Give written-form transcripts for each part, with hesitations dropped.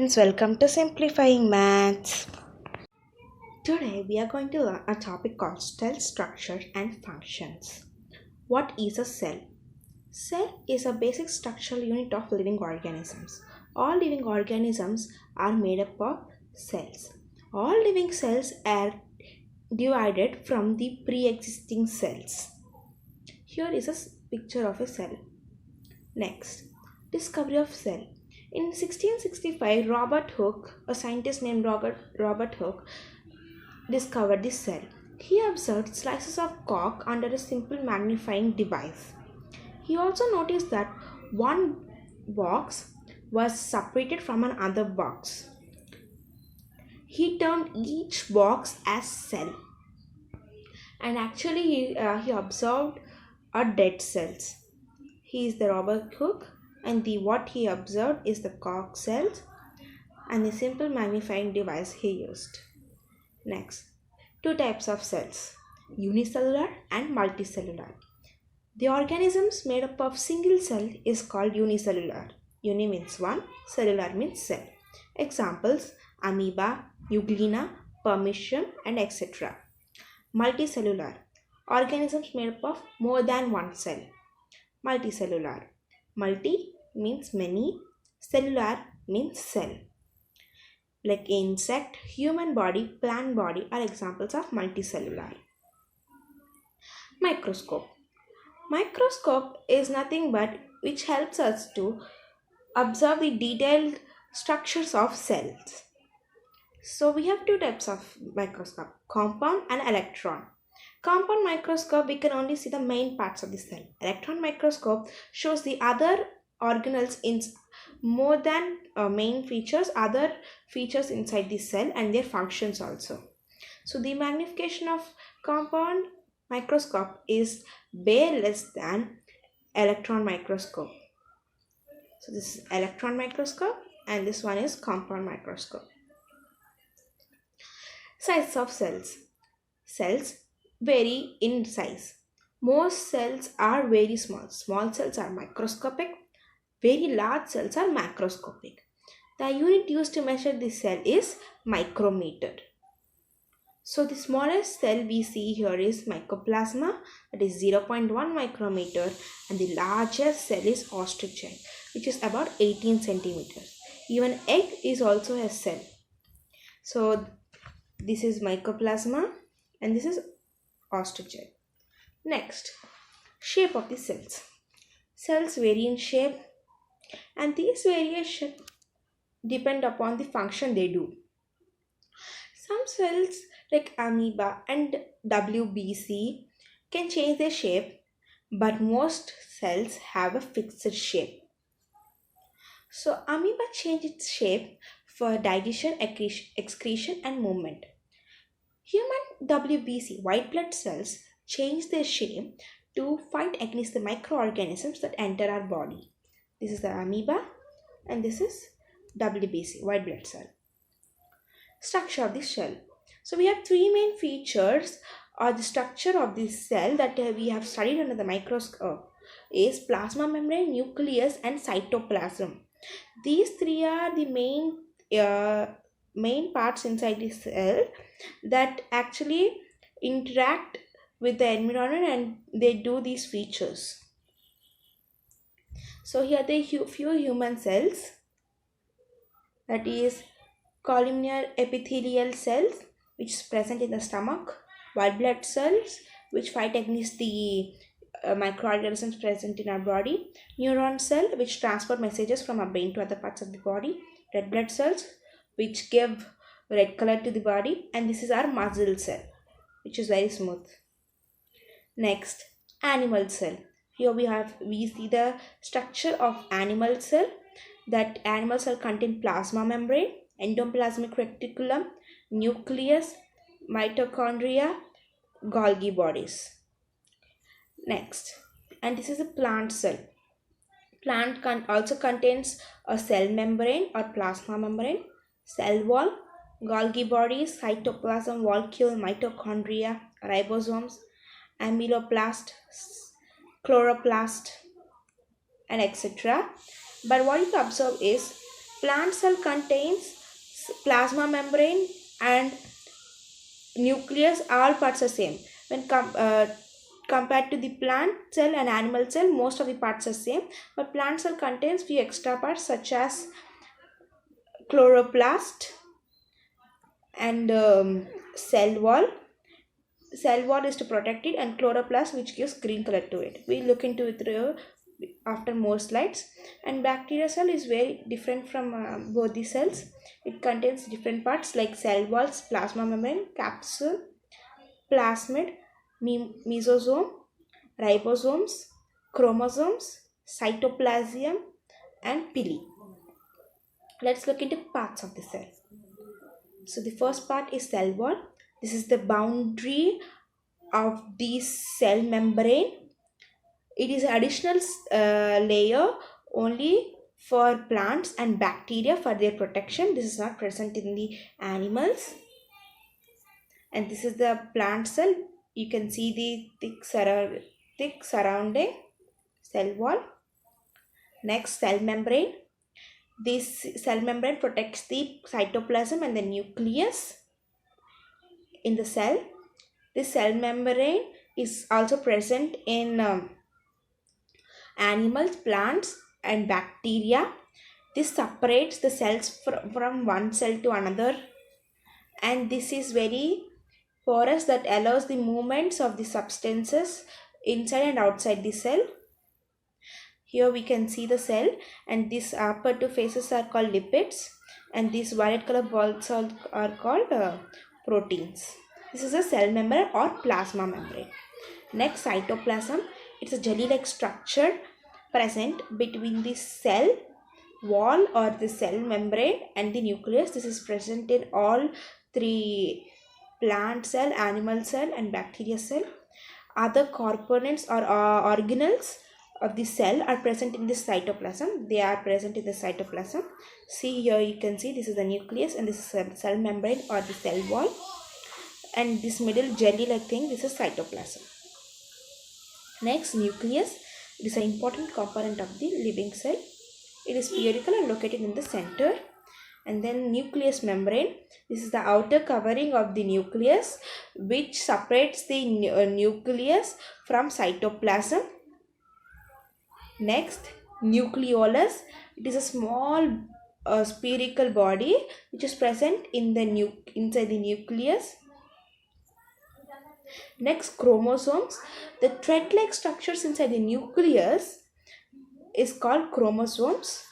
friends, welcome to Simplifying Maths. Today we are going to learn a topic called cell structure and functions. What is a cell? Cell is a basic structural unit of living organisms. All living organisms are made up of cells. All living cells are divided from the pre-existing cells. Here is a picture of a cell. Next, discovery of cell. In 1665, Robert Hooke, a scientist named Robert Hooke, discovered the cell. He observed slices of cork under a simple magnifying device. He also noticed that one box was separated from another box. He termed each box as cell. And actually he observed dead cells. He is the Robert Hooke, and what he observed is the cork cells and the simple magnifying device he used. Next, two types of cells, unicellular and multicellular. The organisms made up of single cell is called unicellular. Uni means one, cellular means cell. Examples, amoeba, euglena, permission, and etc. Multicellular, organisms made up of more than one cell. Multicellular, multi means many, cellular means cell. Like insect, human body, plant body are examples of multicellular. Microscope. Microscope is nothing but which helps us to observe the detailed structures of cells. So we have two types of microscope, compound and electron. Compound microscope, we can only see the main parts of the cell. Electron microscope shows the other organelles in more than main features, other features inside the cell and their functions also. So the magnification of compound microscope is way less than electron microscope. So this is electron microscope and this one is compound microscope. Size of cells. Cells vary in size. Most cells are very small. Small cells are microscopic. Very large cells are macroscopic. The unit used to measure the cell is micrometer. So the smallest cell we see here is mycoplasma, that is 0.1 micrometer, and the largest cell is ostrich egg, which is about 18 centimeters. Even egg is also a cell. So this is mycoplasma and this is ostrich egg. Next, shape of the cells. Cells vary in shape and these variations depend upon the function they do. Some cells like amoeba and WBC can change their shape, but most cells have a fixed shape. So amoeba changes its shape for digestion, excretion and movement. Human WBC, white blood cells, change their shape to fight against the microorganisms that enter our body. This is the amoeba and this is WBC, white blood cell. Structure of the cell. So we have three main features or the structure of this cell that we have studied under the microscope is plasma membrane, nucleus and cytoplasm. These three are the main parts inside the cell that actually interact with the environment and they do these features. So here are the few human cells, that is columnar epithelial cells which is present in the stomach, white blood cells which fight against the microorganisms present in our body, neuron cell which transport messages from our brain to other parts of the body, red blood cells which give red color to the body, and this is our muscle cell which is very smooth. Next, animal cell. Here we see the structure of animal cell. That animal cell contain plasma membrane, endoplasmic reticulum, nucleus, mitochondria, Golgi bodies. Next, and this is a plant cell. Plant also contains a cell membrane or plasma membrane, cell wall, Golgi bodies, cytoplasm, vacuole, mitochondria, ribosomes, amyloplast, chloroplast, and etc. But what you observe is Plant cell contains plasma membrane and nucleus, all parts are same. When compared to the plant cell and animal cell, most of the parts are same, but plant cell contains few extra parts such as chloroplast and cell wall. Cell wall is to protect it, and chloroplast which gives green color to it. We look into it after more slides. And bacteria cell is very different from both the cells. It contains different parts like cell walls, plasma membrane, capsule, plasmid, mesosome, ribosomes, chromosomes, cytoplasm, and pili. Let's look into parts of the cell. So the first part is cell wall. This is the boundary of the cell membrane. It is an additional layer only for plants and bacteria for their protection. This is not present in the animals. And this is the plant cell. You can see the thick surrounding cell wall. Next, cell membrane. This cell membrane protects the cytoplasm and the nucleus in the cell. This cell membrane is also present in animals, plants, and bacteria. This separates the cells from one cell to another, and this is very porous that allows the movements of the substances inside and outside the cell. Here we can see the cell, and these upper two faces are called lipids, and these violet color balls are called proteins. This is a cell membrane or plasma membrane. Next, cytoplasm. It's a jelly-like structure present between the cell wall or the cell membrane and the nucleus. This is present in all three: plant cell, animal cell, and bacteria cell. Other components or organelles of the cell are present in the cytoplasm. They are present in the cytoplasm. See here, you can see this is the nucleus, and this is the cell membrane or the cell wall, and this middle jelly-like thing, this is cytoplasm. Next, nucleus. It is an important component of the living cell. It is spherical and located in the center. And then nucleus membrane. This is the outer covering of the nucleus which separates the nucleus from cytoplasm. Next, nucleolus. It is a small spherical body which is present in the inside the nucleus. Next, chromosomes. The thread-like structures inside the nucleus is called chromosomes.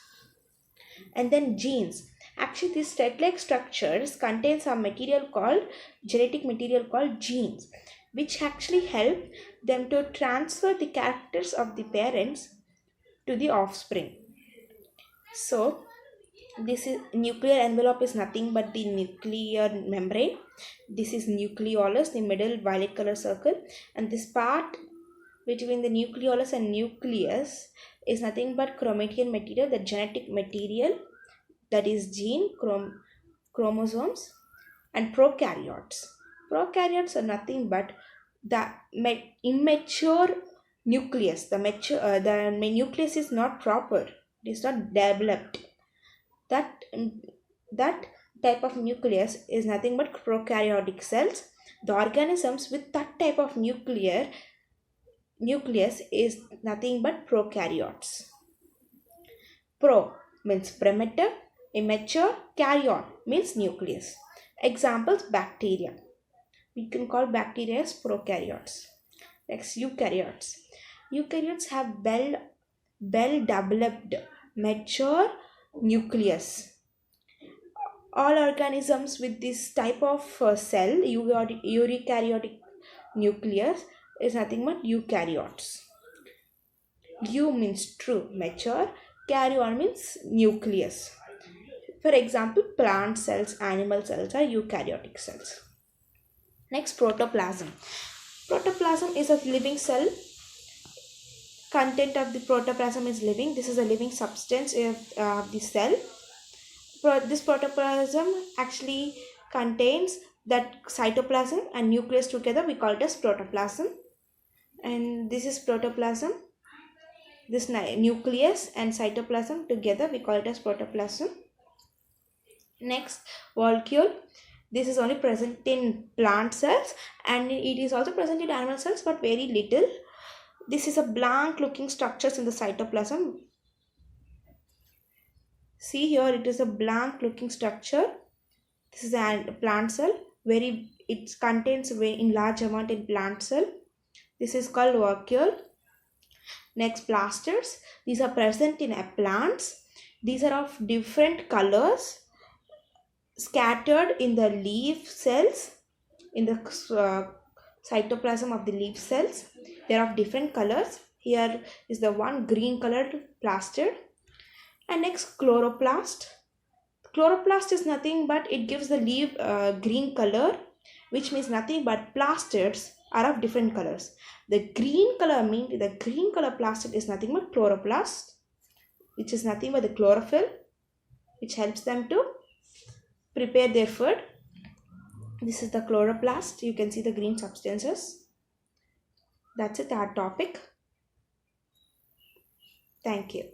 And then genes. Actually, these thread-like structures contain some material called genetic material called genes, which actually help them to transfer the characters of the parents to the offspring. So this is nuclear envelope is nothing but the nuclear membrane. This is nucleolus, the middle violet color circle, and this part between the nucleolus and nucleus is nothing but chromatin material, the genetic material, that is gene, chromosomes, and prokaryotes. Prokaryotes are nothing but the immature nucleus. The nucleus is not proper, it is not developed. That type of nucleus is nothing but prokaryotic cells. The organisms with that type of nucleus is nothing but prokaryotes. Pro means primitive, immature, karyon means nucleus. Examples: bacteria. We can call bacteria as prokaryotes. Next, eukaryotes. Eukaryotes have well-developed, mature nucleus. All organisms with this type of cell, eukaryotic nucleus, is nothing but eukaryotes. Eu means true, mature. Karyon means nucleus. For example, plant cells, animal cells are eukaryotic cells. Next, protoplasm. Protoplasm is a living cell. Content of the protoplasm is living. This is a living substance of the cell. This protoplasm actually contains that cytoplasm and nucleus together. We call it as protoplasm. And this is protoplasm. This nucleus and cytoplasm together, we call it as protoplasm. Next, vacuole. This is only present in plant cells and it is also present in animal cells but very little. This is a blank looking structures in the cytoplasm. See here, it is a blank looking structure. This is a plant cell. It contains in large amount in plant cell. This is called vacuole. Next, plastids. These are present in plants. These are of different colors, scattered in the leaf cells, in the cytoplasm of the leaf cells. They are of different colors. Here is the one green colored plastid. And next, chloroplast. Chloroplast is nothing but it gives the leaf green color, which means nothing but plastids are of different colors. The green color means the green color plastid is nothing but chloroplast, which is nothing but the chlorophyll, which helps them to prepare their food. This is the chloroplast. You can see the green substances. That's it, our topic. Thank you.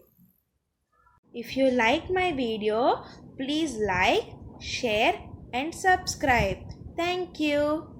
If you like my video, please like, share and subscribe. Thank you.